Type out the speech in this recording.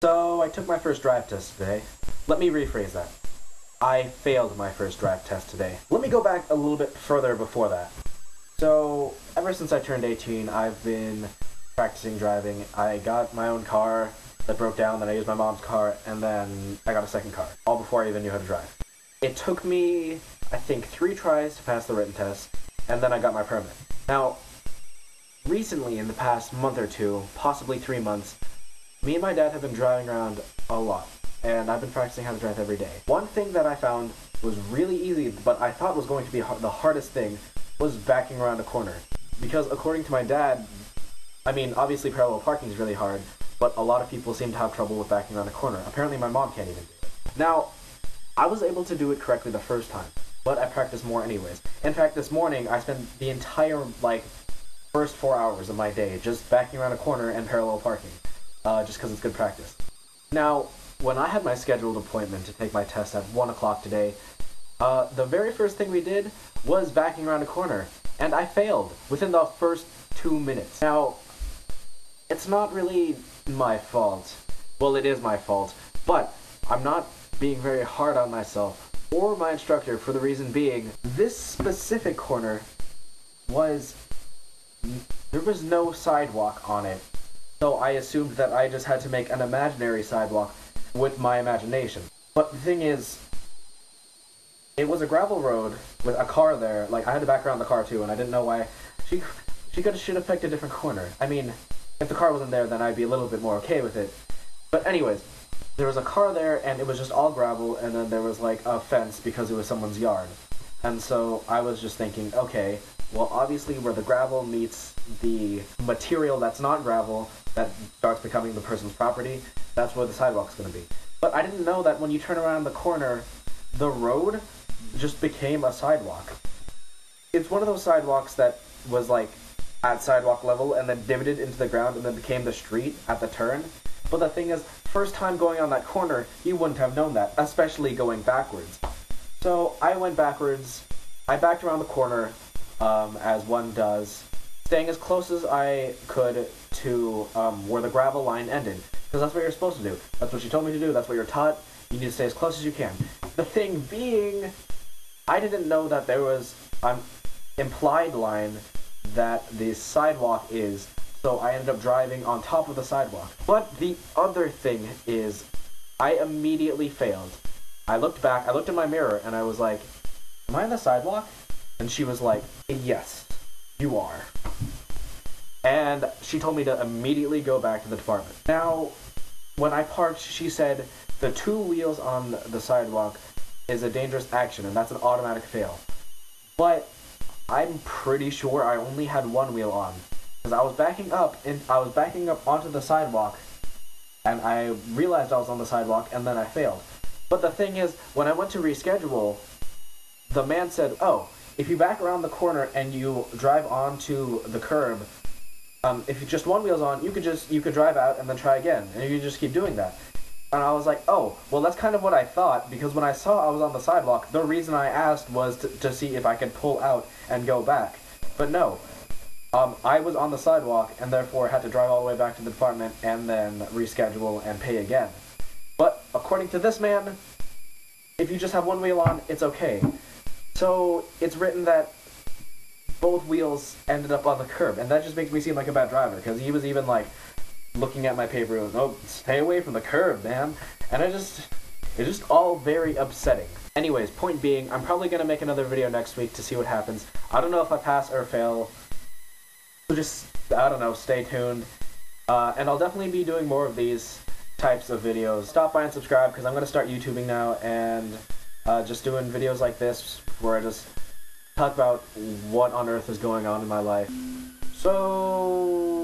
So I took my first drive test today. Let me rephrase that. I failed my first drive test today. Let me go back a little bit further before that. So ever since I turned 18, I've been practicing driving. I got my own car that broke down, then I used my mom's car, and then I got a second car, all before I even knew how to drive. It took me, I think, 3 tries to pass the written test, and then I got my permit. Now, recently, in the past month or two, possibly 3 months, me and my dad have been driving around a lot, and I've been practicing how to drive every day. One thing that I found was really easy, but I thought was going to be the hardest thing, was backing around a corner. Because according to my dad, I mean, obviously parallel parking is really hard, but a lot of people seem to have trouble with backing around a corner. Apparently my mom can't even do it. Now, I was able to do it correctly the first time, but I practiced more anyways. In fact, this morning, I spent the entire, first 4 hours of my day just backing around a corner and parallel parking, just because it's good practice. Now, when I had my scheduled appointment to take my test at 1 o'clock today, the very first thing we did was backing around a corner, and I failed within the first 2 minutes. Now, it's not really my fault. Well, it is my fault, but I'm not being very hard on myself or my instructor for the reason being, this specific corner there was no sidewalk on it. So I assumed that I just had to make an imaginary sidewalk with my imagination. But the thing is, it was a gravel road with a car there. Like, I had to back around the car too, and I didn't know why. She should have picked a different corner. I mean, if the car wasn't there, then I'd be a little bit more okay with it. But anyways, there was a car there, and it was just all gravel, and then there was like a fence because it was someone's yard. And so I was just thinking, okay, well, obviously where the gravel meets the material that's not gravel, that starts becoming the person's property, that's where the sidewalk's going to be. But I didn't know that when you turn around the corner, the road just became a sidewalk. It's one of those sidewalks that was like at sidewalk level and then divoted into the ground and then became the street at the turn. But the thing is, first time going on that corner, you wouldn't have known that, especially going backwards. So I went backwards, I backed around the corner, as one does, staying as close as I could to where the gravel line ended, because that's what you're supposed to do. That's what she told me to do, that's what you're taught, you need to stay as close as you can. The thing being, I didn't know that there was an implied line that the sidewalk is, so I ended up driving on top of the sidewalk. But the other thing is, I immediately failed. I looked back, I looked in my mirror, and I was like, am I on the sidewalk? And she was like, yes, you are. And she told me to immediately go back to the department. Now, when I parked, she said, the 2 wheels on the sidewalk is a dangerous action, and that's an automatic fail. But I'm pretty sure I only had 1 wheel on, because I was backing up onto the sidewalk, and I realized I was on the sidewalk, and then I failed. But the thing is, when I went to reschedule, the man said, oh, if you back around the corner and you drive onto the curb, if just 1 wheel's on, you could drive out and then try again, and you could just keep doing that. And I was like, oh, well, that's kind of what I thought, because when I saw I was on the sidewalk, the reason I asked was to see if I could pull out and go back. But no, I was on the sidewalk, and therefore had to drive all the way back to the department, and then reschedule and pay again. But according to this man, if you just have 1 wheel on, it's okay. So it's written that both wheels ended up on the curb, and that just makes me seem like a bad driver, because he was even like looking at my paper and, oh, stay away from the curb, man. And it's just all very upsetting. Anyways, point being, I'm probably going to make another video next week to see what happens. I don't know if I pass or fail, so just, I don't know, stay tuned. And I'll definitely be doing more of these types of videos. Stop by and subscribe, because I'm going to start YouTubing now, and just doing videos like this, where I just talk about what on earth is going on in my life. So